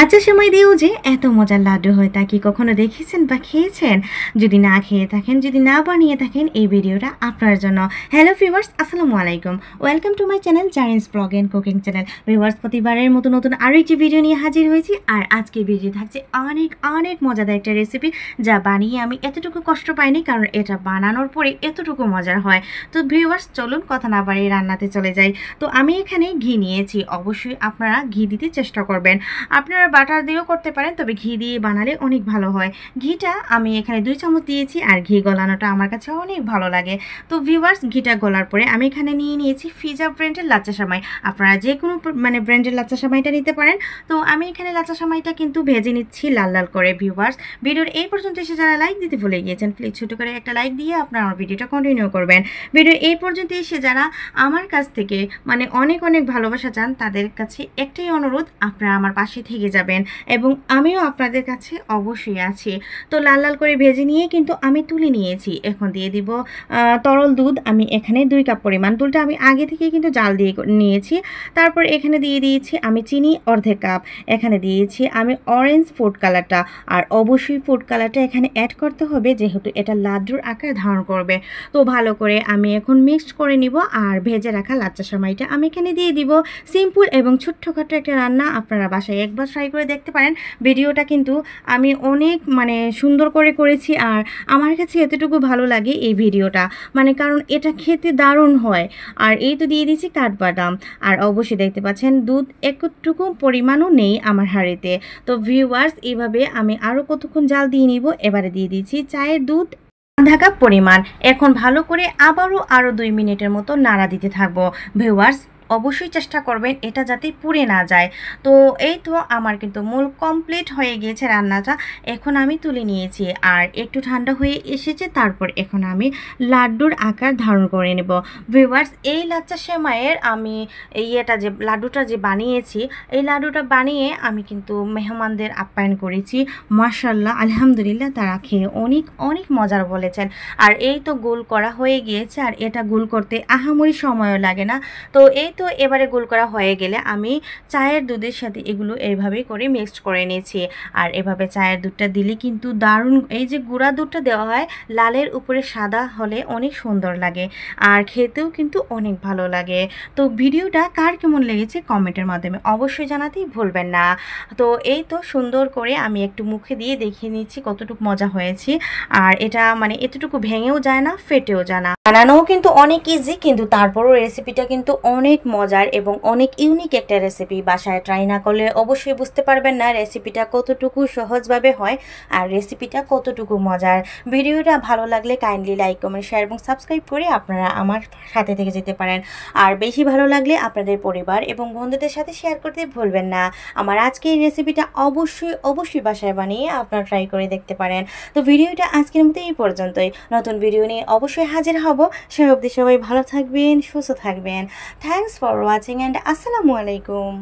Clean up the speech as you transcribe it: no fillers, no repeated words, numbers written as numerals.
লাচ্চা সেমাই দিয়েও যে এত মজার লাড্ডু হয় তা কি কখনো দেখেছেন বা খেয়েছেন? যদি না খেয়ে থাকেন, যদি না বানিয়ে থাকেন, এই ভিডিওটা আপনার জন্য। হ্যালো ভিউয়ার্স, আসসালামু আলাইকুম। Welcome to my channel Zarin's blog and cooking channel. Viewers, প্রতিবারের মতো নতুন আরও একটি ভিডিও নিয়ে হাজির হয়েছি। আর আজকে ভিডিও থাকছে অনেক অনেক মজাদার একটা রেসিপি, যা বানিয়ে আমি এতটুকু কষ্ট পাইনি, কারণ এটা বানানোর পরে এতটুকু মজার হয়। তো ভিউয়ার্স, চলুন কথা না বাড়িয়ে রান্নাতে চলে যাই। তো আমি এখানে ঘি নিয়েছি। অবশ্যই আপনারা ঘি দিতে চেষ্টা করবেন। আপনারা বাটার দিয়েও করতে পারেন, তবে ঘি দিয়ে বানালে অনেক ভালো হয়। ঘিটা আমি এখানে 2 চামচ দিয়েছি, আর ঘি গলানোটা আমার কাছে অনেক ভালো লাগে। তো ভিউয়ার্স, ঘিটা গলার পরে আমি এখানে নিয়ে নিয়েছি ফিজা ব্র্যান্ডের লাচ্চা সেমাই। আপনারা যে কোনো ব্র্যান্ডের লাচ্চা সেমাইটা নিতে পারেন। তো আমি এখানে লাচ্চা সেমাইটা কিন্তু ভেজে নিচ্ছি লাল লাল করে। ভিউয়ার্স, ভিডিওর এই পর্যন্ত এসে যারা লাইক দিতে ভুলে গিয়েছেন, প্লিজ ছোটো করে একটা লাইক দিয়ে আপনারা আমার ভিডিওটা কন্টিনিউ করবেন। ভিডিওর এই পর্যন্ত এসে যারা আমার কাছ থেকে অনেক অনেক ভালোবাসা চান, তাদের কাছে একটাই অনুরোধ, আপনারা আমার পাশে থেকে যাবেন এবং আমিও আপনাদের কাছে অবশ্যই আছি। তো লাল লাল করে ভেজে নিয়ে কিন্তু আমি তুলে নিয়েছি। এখন দিয়ে দিব তরল দুধ। আমি এখানে 2 কাপ পরিমাণ। দুধটা আমি আগে থেকে কিন্তু জাল দিয়ে নিয়েছি। তারপর এখানে দিয়ে দিয়েছি আমি চিনি অর্ধেক কাপ। এখানে দিয়েছি আমি অরেঞ্জ ফুড কালারটা। আর অবশ্যই ফুড কালারটা এখানে অ্যাড করতে হবে, যেহেতু এটা লাড্ডুর আকার ধারণ করবে। তো ভালো করে আমি এখন মিক্সড করে নিব। আর ভেজে রাখা লাচ্চা সেমাইটা আমি এখানে দিয়ে দিব। সিম্পল এবং ছোট্টখাটো একটা রান্না, আপনারা বাসায় একবার ট্রাই করে দেখতে পারেন। ভিডিওটা কিন্তু আমি অনেক সুন্দর করে করেছি, আর আমার কাছে এতটুকু ভালো লাগে এই ভিডিওটা, কারণ এটা খেতে দারুণ হয়। আর এই তো দিয়ে দিয়েছি কাঠবাদাম। আর অবশ্যই দেখতে পাচ্ছেন দুধ একটুকু পরিমাণও নেই আমার হাঁড়িতে। তো ভিউয়ার্স, এইভাবে আমি আরও কতক্ষণ জাল দিয়ে নিব। এবারে দিয়ে দিচ্ছি চায়ের দুধ আধা কাপ পরিমাণ। এখন ভালো করে আরও 2 মিনিটের মতো নাড়া দিতে থাকবো। ভিউয়ার্স, অবশ্যই চেষ্টা করবেন এটা যাতে পুড়ে না যায়। তো এই তো আমার কিন্তু মূল কমপ্লিট হয়ে গিয়েছে রান্নাটা। এখন আমি তুলে নিয়েছি আর একটু ঠান্ডা হয়ে এসেছে। তারপর এখন আমি লাড্ডুর আকার ধারণ করে নেব। ভিউয়ার্স, এই লাচ্চা সেমাইয়ের আমি যে লাড্ডুটা যে বানিয়েছি, এই লাড্ডুটা বানিয়ে আমি কিন্তু মেহমানদের আপ্যায়ন করেছি। মাশাআল্লাহ, আলহামদুলিল্লাহ, তারা খেয়ে অনেক অনেক মজার বলেছেন। আর এই তো গোল করা হয়ে গিয়েছে, আর এটা গোল করতে আহামরি সময়ও লাগে না। তো এই তো এবারে গোল করা হয়ে গেলে আমি চায়ের দুধের সাথে এগুলো এইভাবেই করে মিক্সড করে নিয়েছি। আর এভাবে চায়ের দুধটা দিলে কিন্তু দারুণ, এই যে গুঁড়া দুধটা দেওয়া হয়, লালের উপরে সাদা হলে অনেক সুন্দর লাগে, আর খেতেও কিন্তু অনেক ভালো লাগে। তো ভিডিওটা কার কেমন লেগেছে কমেন্টের মাধ্যমে অবশ্যই জানাতেই ভুলবেন না। তো এই তো সুন্দর করে আমি একটু মুখে দিয়ে দেখিয়ে নিচ্ছি কতটুকু মজা হয়েছে। আর এটা এতটুকু ভেঙেও যায় না, ফেটেও যায় না। বানানোও কিন্তু অনেক ইজি, কিন্তু তারপরও রেসিপিটা কিন্তু অনেক মজার এবং অনেক ইউনিক একটা রেসিপি। বাসায় ট্রাই না করলে অবশ্যই বুঝতে পারবেন না রেসিপিটা কতটুকু সহজভাবে হয় আর রেসিপিটা কতটুকু মজার। ভিডিওটা ভালো লাগলে কাইন্ডলি লাইক, কমেন্ট, শেয়ার এবং সাবস্ক্রাইব করে আপনারা আমার সাথে থেকে যেতে পারেন। আর বেশি ভালো লাগলে আপনাদের পরিবার এবং বন্ধুদের সাথে শেয়ার করতে ভুলবেন না। আমার আজকে এই রেসিপিটা অবশ্যই বাসায় বানিয়ে আপনারা ট্রাই করে দেখতে পারেন। তো ভিডিওটা আজকের মতো এই পর্যন্তই। নতুন ভিডিও নিয়ে অবশ্যই হাজির হব। সে অবধি সবাই ভালো থাকবেন, সুস্থ থাকবেন। থ্যাংকস ফর ওয়াচিং অ্যান্ড আসসালামু আলাইকুম।